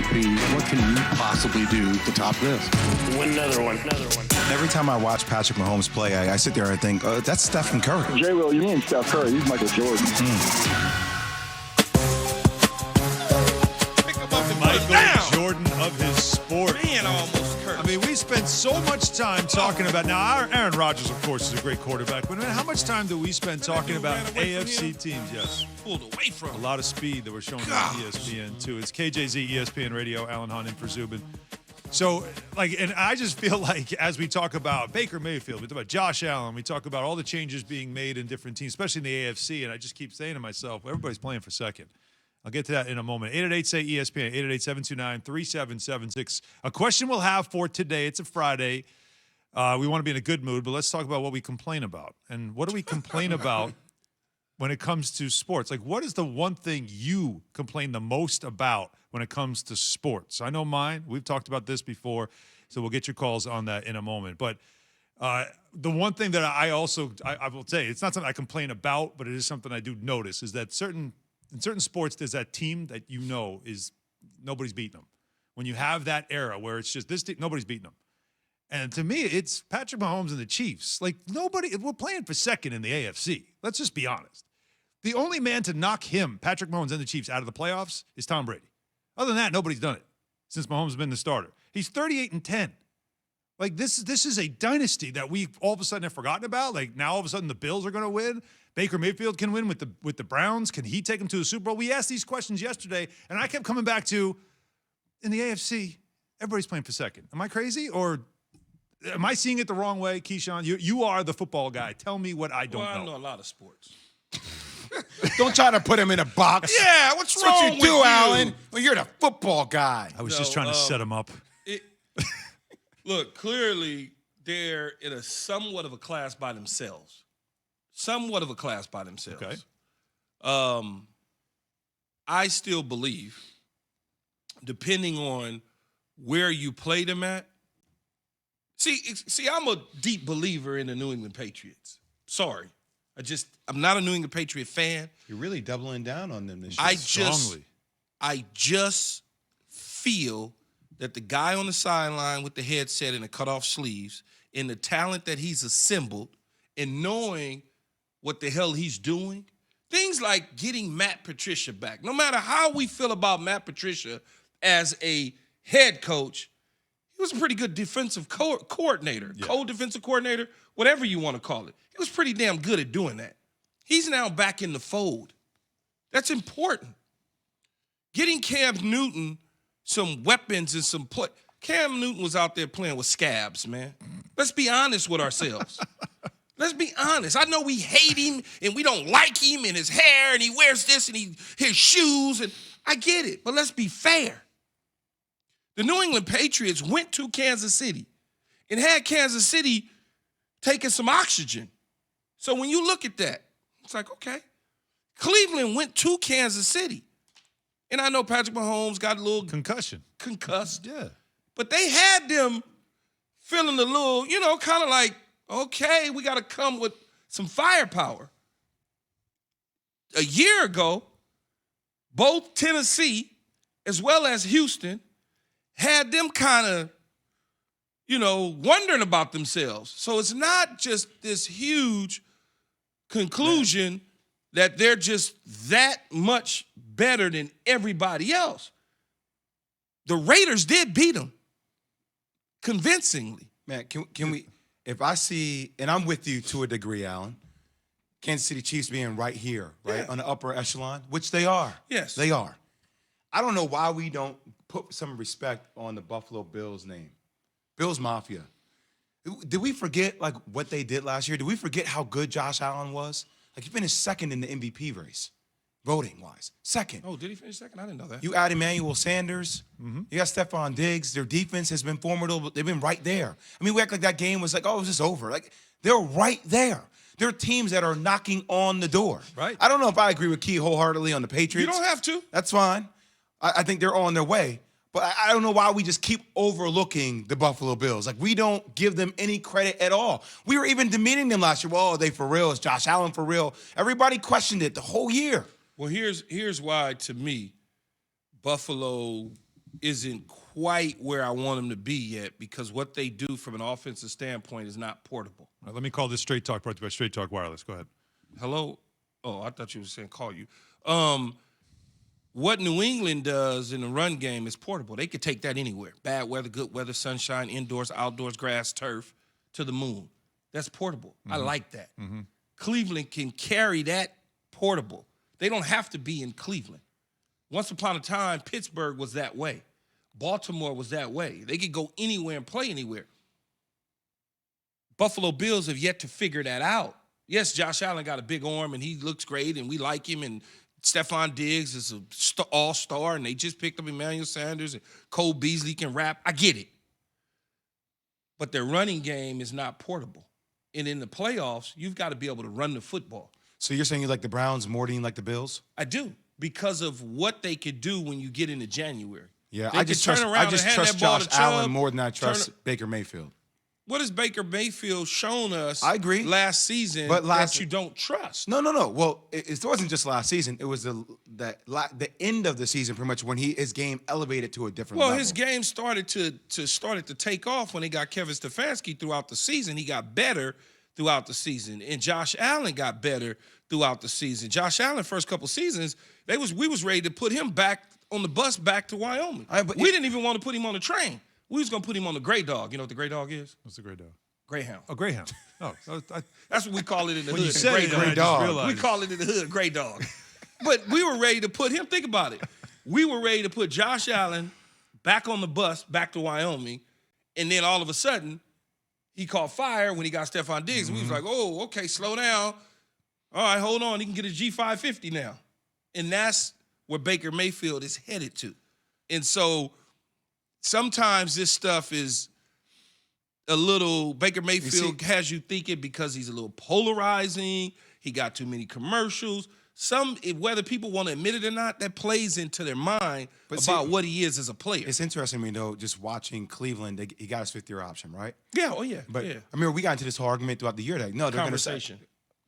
MVP. What can you possibly do to top this? Win another one. Every time I watch Patrick Mahomes play, I sit there and think, that's Stephen Curry. J-Will, you ain't Steph Curry. He's Michael Jordan. Michael Jordan of his sport. Man, I almost cursed. I mean, we spent so much time talking about, now Aaron Rodgers, of course, is a great quarterback, but how much time do we spend talking about AFC teams? Yes. Pulled away from A lot of speed that we're showing on ESPN, too. It's KJZ, ESPN Radio, Alan Hunt in for Zubin. So, and I just feel like as we talk about Baker Mayfield, we talk about Josh Allen, we talk about all the changes being made in different teams, especially in the AFC, and I just keep saying to myself, everybody's playing for second. I'll get to that in a moment. 888-SAY-ESPN, 888-729-3776. A question we'll have for today. It's a Friday. We want to be in a good mood, but let's talk about what we complain about. And what do we complain about when it comes to sports? Like, what is the one thing you complain the most about when it comes to sports? I know mine. We've talked about this before, so we'll get your calls on that in a moment. But the one thing that I will say, it's not something I complain about, but it is something I do notice, is that in certain sports, there's that team that you know is nobody's beating them. When you have that era where it's just this team, nobody's beating them. And to me, it's Patrick Mahomes and the Chiefs. Like, we're playing for second in the AFC. Let's just be honest. The only man to knock him, Patrick Mahomes and the Chiefs, out of the playoffs is Tom Brady. Other than that, nobody's done it since Mahomes has been the starter. He's 38-10. Like, this is a dynasty that we all of a sudden have forgotten about. Like, now all of a sudden the Bills are going to win. Baker Mayfield can win with the Browns. Can he take them to the Super Bowl? We asked these questions yesterday, and I kept coming back to, in the AFC, everybody's playing for second. Am I crazy, or am I seeing it the wrong way? Keyshawn, you are the football guy. Tell me what I don't know. I know a lot of sports. Don't try to put him in a box. Yeah, what's That's wrong what you with do, you? Alan. Well, you're the football guy. I was just trying to set him up. Look, clearly they're in a somewhat of a class by themselves. Okay. I still believe, depending on where you play them at. See, I'm a deep believer in the New England Patriots. Sorry. I'm not a New England Patriot fan. You're really doubling down on them this year. I just feel that the guy on the sideline with the headset and the cutoff sleeves and the talent that he's assembled and knowing what the hell he's doing, things like getting Matt Patricia back. No matter how we feel about Matt Patricia as a head coach, he was a pretty good defensive coordinator, co-defensive coordinator, whatever you want to call it. He was pretty damn good at doing that. He's now back in the fold. That's important. Getting Cam Newton some weapons and some play. Cam Newton was out there playing with scabs, man. Let's be honest with ourselves. Let's be honest. I know we hate him and we don't like him and his hair and he wears this and his shoes, and I get it, but let's be fair. The New England Patriots went to Kansas City and had Kansas City taking some oxygen. So when you look at that, it's like, okay. Cleveland went to Kansas City. And I know Patrick Mahomes got a little concussed. Yeah. But they had them feeling a little, kind of like, okay, we got to come with some firepower. A year ago, both Tennessee as well as Houston had them kind of, wondering about themselves. So it's not just this huge conclusion that they're just that much better than everybody else. The Raiders did beat them convincingly. Man, can we, if I see, and I'm with you to a degree, Alan, Kansas City Chiefs being right here, right, on the upper echelon, which they are. Yes. They are. I don't know why we don't put some respect on the Buffalo Bills name. Bills Mafia. Did we forget, what they did last year? Did we forget how good Josh Allen was? He finished second in the MVP race, voting-wise. Second. Oh, did he finish second? I didn't know that. You add Emmanuel Sanders. Mm-hmm. You got Stephon Diggs. Their defense has been formidable. They've been right there. I mean, we act like that game was it's just over. They're right there. There are teams that are knocking on the door. Right. I don't know if I agree with Key wholeheartedly on the Patriots. You don't have to. That's fine. I think they're on their way. But I don't know why we just keep overlooking the Buffalo Bills. We don't give them any credit at all. We were even demeaning them last year. Well, are they for real? Is Josh Allen for real? Everybody questioned it the whole year. Well, here's why, to me, Buffalo isn't quite where I want them to be yet because what they do from an offensive standpoint is not portable. All right, let me call this Straight Talk brought to you by Straight Talk Wireless. Go ahead. Hello? Oh, I thought you were saying call you. What New England does in the run game is portable. They could take that anywhere. Bad weather, good weather, sunshine, indoors, outdoors, grass, turf, to the moon. That's portable. I like that. Cleveland can carry that portable. They don't have to be in Cleveland. Once upon a time, Pittsburgh was that way. Baltimore was that way. They could go anywhere and play anywhere. Buffalo Bills have yet to figure that out. Yes, Josh Allen got a big arm, and he looks great, and we like him, and Stephon Diggs is an all-star, and they just picked up Emmanuel Sanders, and Cole Beasley can rap. I get it. But their running game is not portable. And in the playoffs, you've got to be able to run the football. So you're saying you like the Browns more than you like the Bills? I do, because of what they could do when you get into January. Yeah, They I could just turn trust, around I just and hand trust that ball Josh to Chubb, Allen more than I trust turn- Baker Mayfield. What has Baker Mayfield shown us I agree. last season But that you don't trust? No. Well, it wasn't just last season. It was the end of the season, pretty much, when his game elevated to a different Well, level. his game started to take off when they got Kevin Stefanski throughout the season. He got better throughout the season, and Josh Allen got better throughout the season. Josh Allen, first couple seasons, we was ready to put him back on the bus back to Wyoming. We didn't even want to put him on the train. We was gonna put him on the Gray Dog. You know what the Gray Dog is? What's the Gray Dog? Greyhound. Oh, Greyhound. Oh, That's what we call it in the when hood. you said Gray it, Dog. I just Dog. realized. We call it in the hood Gray Dog. But we were ready to put him, think about it. We were ready to put Josh Allen back on the bus, back to Wyoming, and then all of a sudden, he caught fire when he got Stephon Diggs. And we was like, oh, okay, slow down. All right, hold on. He can get a G550 now. And that's where Baker Mayfield is headed to. And so sometimes this stuff is a little, Baker Mayfield has you thinking because he's a little polarizing. He got too many commercials. Whether people want to admit it or not, that plays into their mind about what he is as a player. It's interesting to me, though, just watching Cleveland. He got his fifth-year option, right? Yeah, oh yeah. But yeah. I mean, we got into this whole argument throughout the year that no, they're going to Conversation.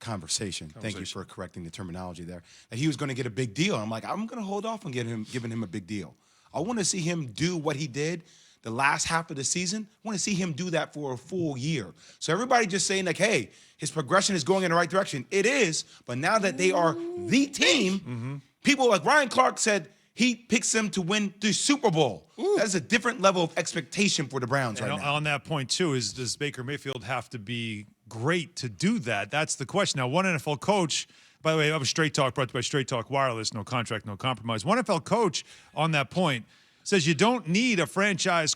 Conversation. Thank you for correcting the terminology there. That he was going to get a big deal. I'm like, I'm going to hold off on giving him a big deal. I want to see him do what he did the last half of the season. I want to see him do that for a full year. So everybody just saying like, hey, his progression is going in the right direction. It is, but now that they are the team, people like Ryan Clark said he picks them to win the Super Bowl. That's a different level of expectation for the Browns right now. On that point, too, does Baker Mayfield have to be great to do that? That's the question. Now, one NFL coach, by the way, I was Straight Talk brought to you by Straight Talk Wireless, no contract, no compromise. One NFL coach on that point says you don't need a franchise